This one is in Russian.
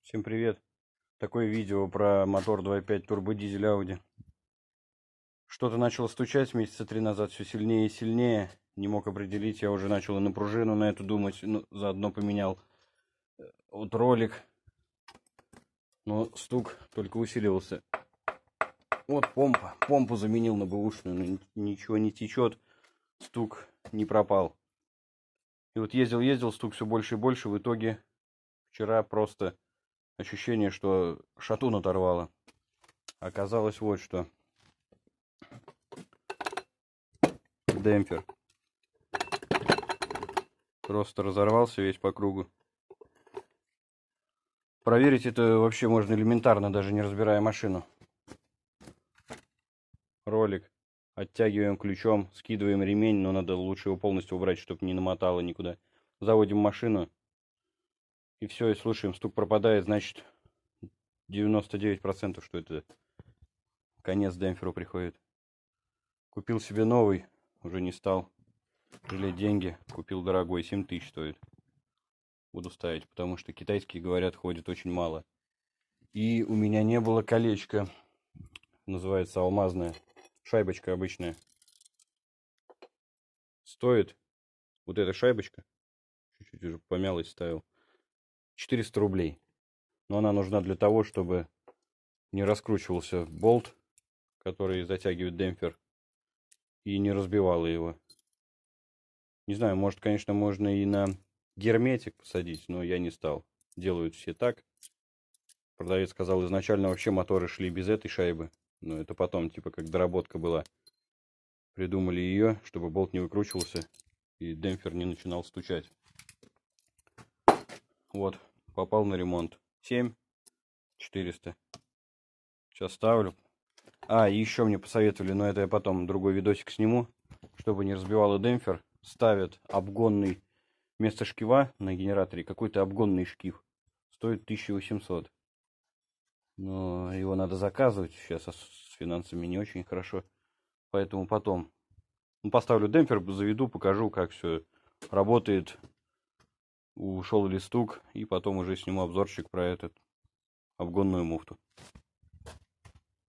Всем привет! Такое видео про мотор 2.5 турбодизель Audi. Что-то начало стучать месяца 3 назад все сильнее и сильнее. Не мог определить, я уже начал и на пружину на эту думать. Ну, заодно поменял вот ролик. Но стук только усиливался. Вот помпа. Помпу заменил на бэушную, но ничего не течет. Стук не пропал. И вот ездил, стук все больше и больше. В итоге вчера просто ощущение, что шатун оторвало. Оказалось вот что. Демпфер просто разорвался весь по кругу. Проверить это вообще можно элементарно, даже не разбирая машину. Ролик оттягиваем ключом, скидываем ремень, но надо лучше его полностью убрать, чтобы не намотало никуда. Заводим машину и все, и слушаем. Стук пропадает, значит 99%, что это конец демпферу приходит. Купил себе новый, уже не стал жалеть деньги. Купил дорогой, 7000 стоит. Буду ставить, потому что китайские, говорят, ходит очень мало. И у меня не было колечка, называется алмазная, шайбочка обычная. Стоит вот эта шайбочка, чуть-чуть уже помялась, ставил, 400 рублей. Но она нужна для того, чтобы не раскручивался болт, который затягивает демпфер, и не разбивало его. Не знаю, может, конечно, можно и на герметик посадить, но я не стал. Делают все так. Продавец сказал, изначально вообще моторы шли без этой шайбы. Но это потом, типа, как доработка была. Придумали ее, чтобы болт не выкручивался и демпфер не начинал стучать. Вот, попал на ремонт. 7400. Сейчас ставлю. А, и еще мне посоветовали, но это я потом другой видосик сниму, чтобы не разбивало демпфер. Ставят обгонный вместо шкива на генераторе, какой-то обгонный шкив. Стоит 1800. Но его надо заказывать. Сейчас с финансами не очень хорошо. Поэтому потом поставлю демпфер, заведу, покажу, как все работает. Ушел ли стук. И потом уже сниму обзорчик про этот обгонную муфту.